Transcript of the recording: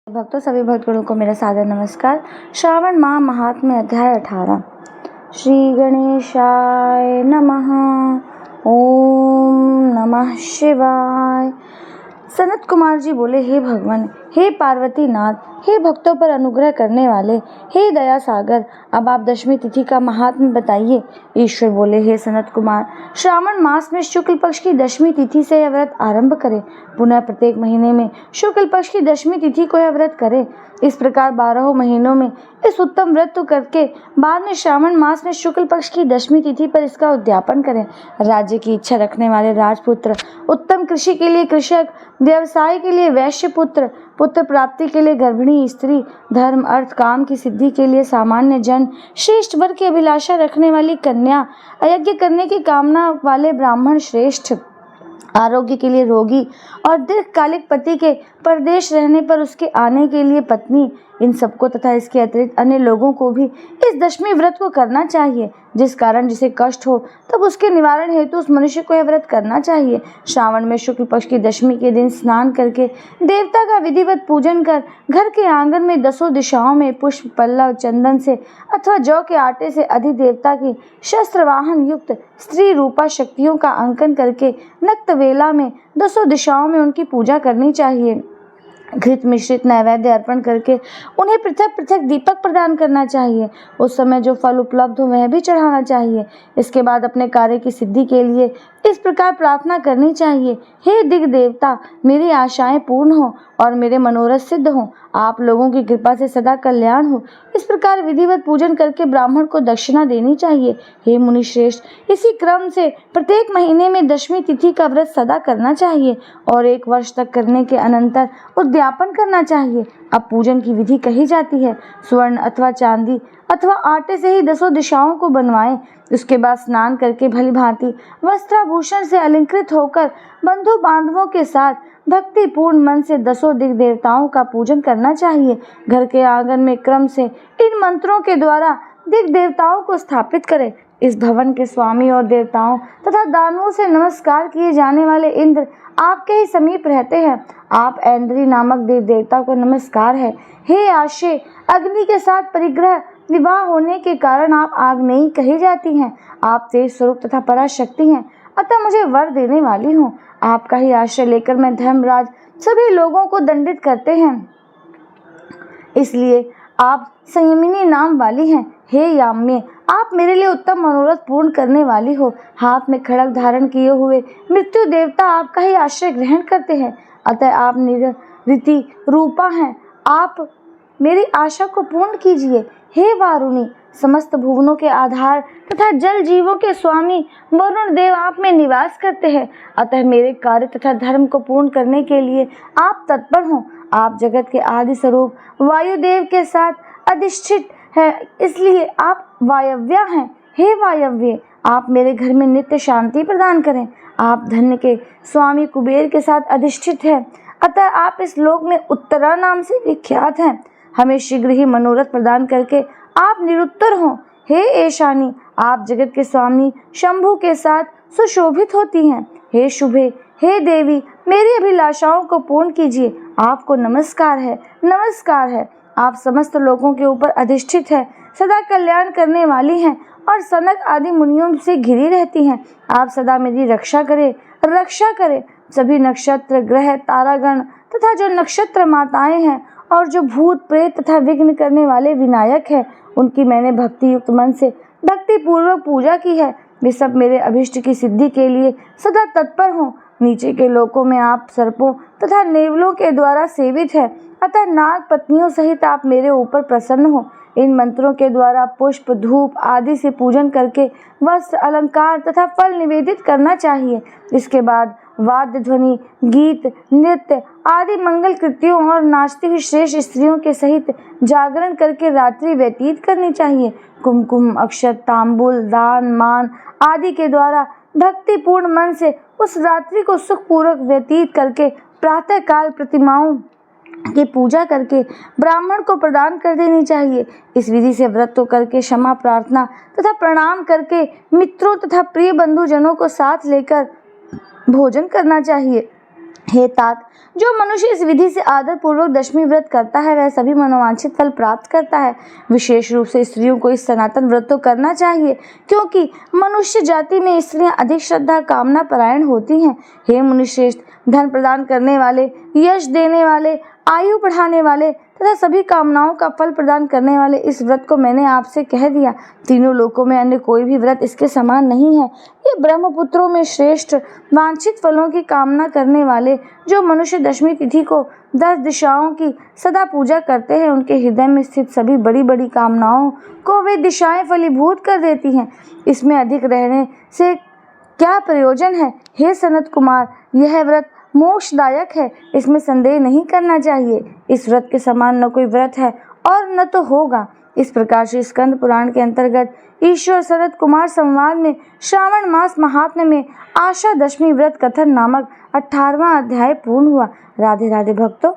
भक्तों, सभी भक्तगणों को मेरा सादर नमस्कार। श्रावण माह महात्म्य अध्याय 18। श्री गणेशाय नमः। ओम नमः शिवाय। सनत कुमार जी बोले, हे भगवान, हे पार्वती नाथ, हे भक्तों पर अनुग्रह करने वाले, हे दया सागर, अब आप दशमी तिथि का महात्म्य बताइए। ईश्वर बोले, हे सनत कुमार, श्रावण मास में शुक्ल पक्ष की दशमी तिथि से यह व्रत आरंभ करें। पुनः प्रत्येक महीने में शुक्ल पक्ष की दशमी तिथि को यह व्रत करें। इस प्रकार 12 महीनों में इस उत्तम व्रत को करके बाद में श्रावण मास में शुक्ल पक्ष की दशमी तिथि पर इसका उद्यापन करें। राज्य की इच्छा रखने वाले राजपुत्र, उत्तम कृषि के लिए कृषक, व्यवसाय के लिए वैश्य पुत्र, पुत्र प्राप्ति के लिए गर्भिणी स्त्री, धर्म अर्थ काम की सिद्धि के लिए सामान्य जन, श्रेष्ठ वर की अभिलाषा रखने वाली कन्या, यज्ञ करने की कामना वाले ब्राह्मण श्रेष्ठ, आरोग्य के लिए रोगी और दीर्घकालिक पति के परदेश रहने पर उसके आने के लिए पत्नी, इन सबको तथा इसके अतिरिक्त अन्य लोगों को भी इस दशमी व्रत को करना चाहिए। जिस कारण जिसे कष्ट हो तब उसके निवारण हेतु उस मनुष्य को यह व्रत करना चाहिए। श्रावण में शुक्ल पक्ष की दशमी के दिन स्नान करके देवता का विधिवत पूजन कर घर के आंगन में 10 दिशाओं में पुष्प, पल्लव, चंदन से अथवा जौ के आटे से अधिदेवता की शस्त्र वाहन युक्त स्त्री रूपा शक्तियों का अंकन करके नक्त वेला में 10 दिशाओं में उनकी पूजा करनी चाहिए। घृत मिश्रित नैवेद्य अर्पण करके उन्हें पृथक पृथक दीपक प्रदान करना चाहिए। उस समय जो फल उपलब्ध हो वह भी चढ़ाना चाहिए। इसके बाद अपने कार्य की सिद्धि के लिए इस प्रकार प्रार्थना करनी चाहिए, हे दिग देवता, मेरी आशाएं पूर्ण हो और मेरे मनोरथ सिद्ध हो, आप लोगों की कृपा से सदा कल्याण हो। इस प्रकार विधिवत पूजन करके ब्राह्मण को दक्षिणा देनी चाहिए। हे मुनि श्रेष्ठ, इसी क्रम से प्रत्येक महीने में दशमी तिथि का व्रत सदा करना चाहिए और 1 वर्ष तक करने के अनंतर उद्यापन करना चाहिए। अब पूजन की विधि कही जाती है। स्वर्ण अथवा चांदी अथवा आटे से ही 10 दिशाओं को बनवाएं। उसके बाद स्नान करके भली भांति वस्त्राभूषण से अलंकृत होकर बंधु बांधवों के साथ भक्ति पूर्ण मन से 10 दिग देवताओं का पूजन करना चाहिए। घर के आंगन में क्रम से इन मंत्रों के द्वारा दिग देवताओं को स्थापित करें। इस भवन के स्वामी और देवताओं तथा दानवों से नमस्कार किए जाने वाले इंद्र आपके ही समीप रहते हैं। आप ऐन्द्री नामक देव देवता को नमस्कार है। हे आशे, अग्नि के साथ परिग्रह विवाह होने के कारण आप आग्नेयी कही जाती हैं। आप तेज स्वरूप तथा पराशक्ति हैं, अतः मुझे वर देने वाली हूँ। आपका ही आश्रय लेकर मैं धर्मराज सभी लोगों को दंडित करते हैं, इसलिए आप संयमिनी नाम वाली हैं। हे याम्ये, आप मेरे लिए उत्तम मनोरथ पूर्ण करने वाली हो। हाथ में खड़ग धारण किए हुए मृत्यु देवता आपका ही आश्रय ग्रहण करते हैं, अतः आप निरृति रूपा हैं। आप मेरी आशा को पूर्ण कीजिए। हे वारुणी, समस्त भुवनों के आधार तथा जल जीवों के स्वामी वरुण देव आप में निवास करते हैं, अतः मेरे कार्य तथा धर्म को पूर्ण करने के लिए आप तत्पर हों। आप जगत के आदि स्वरूप वायुदेव के साथ अधिष्ठित है, इसलिए आप वायव्या हैं। हे वायव्य, आप मेरे घर में नित्य शांति प्रदान करें। आप धन्य के स्वामी कुबेर के साथ अधिष्ठित हैं, अतः आप इस लोक में उत्तरा नाम से विख्यात हैं। हमें शीघ्र ही मनोरथ प्रदान करके आप निरुत्तर हों। हे ऐशानी, आप जगत के स्वामी शंभु के साथ सुशोभित होती हैं। हे शुभे, हे देवी, मेरी अभिलाषाओं को पूर्ण कीजिए। आपको नमस्कार है, नमस्कार है। आप समस्त लोगों के ऊपर अधिष्ठित है, सदा कल्याण करने वाली हैं और सनक आदि मुनियों से घिरी रहती हैं। आप सदा मेरी रक्षा करें, रक्षा करें। सभी नक्षत्र, ग्रह, तारागण तथा जो नक्षत्र माताएं हैं और जो भूत प्रेत तथा विघ्न करने वाले विनायक हैं, उनकी मैंने भक्ति युक्त मन से भक्ति पूर्वक पूजा की है। वे सब मेरे अभिष्ट की सिद्धि के लिए सदा तत्पर हों। नीचे के लोकों में आप सर्पों तथा नेवलों के द्वारा सेवित है, अतः नाग पत्नियों सहित आप मेरे ऊपर प्रसन्न हो। इन मंत्रों के द्वारा पुष्प, धूप आदि से पूजन करके वस्त्र, अलंकार तथा फल निवेदित करना चाहिए। इसके बाद वाद्य ध्वनि, गीत, नृत्य आदि मंगल कृत्यों और नाचती हुई श्रेष्ठ स्त्रियों के सहित जागरण करके रात्रि व्यतीत करनी चाहिए। कुमकुम, अक्षत, तांबूल, दान, मान आदि के द्वारा भक्ति पूर्ण मन से उस रात्रि को सुखपूर्वक व्यतीत करके प्रातः काल प्रतिमाओं की पूजा करके ब्राह्मण को प्रदान कर देनी चाहिए। इस विधि से व्रत को करके क्षमा प्रार्थना तथा प्रणाम करके मित्रों तथा प्रिय बंधुजनों को साथ लेकर भोजन करना चाहिए। हे तात, जो मनुष्य इस विधि से आदर पूर्वक दशमी व्रत करता है वह सभी मनोवांछित फल प्राप्त करता है। विशेष रूप से स्त्रियों को इस सनातन व्रत तो करना चाहिए, क्योंकि मनुष्य जाति में स्त्रियां अधिक श्रद्धा कामना परायण होती हैं। हे मुनिश्रेष्ठ, धन प्रदान करने वाले, यश देने वाले, आयु बढ़ाने वाले तथा सभी कामनाओं का फल प्रदान करने वाले इस व्रत को मैंने आपसे कह दिया। तीनों लोकों में अन्य कोई भी व्रत इसके समान नहीं है। ये ब्रह्मपुत्रों में श्रेष्ठ, वांछित फलों की कामना करने वाले जो मनुष्य दशमी तिथि को 10 दिशाओं की सदा पूजा करते हैं, उनके हृदय में स्थित सभी बड़ी बड़ी कामनाओं को वे दिशाएं फलीभूत कर देती हैं। इसमें अधिक रहने से क्या प्रयोजन है? हे सनत कुमार, यह व्रत मोक्षदायक है, इसमें संदेह नहीं करना चाहिए। इस व्रत के समान न कोई व्रत है और न तो होगा। इस प्रकार से स्कंद पुराण के अंतर्गत ईश्वर सनत कुमार संवाद में श्रावण मास महात्म्य में आशा दशमी व्रत कथन नामक 18वां अध्याय पूर्ण हुआ। राधे राधे भक्तों।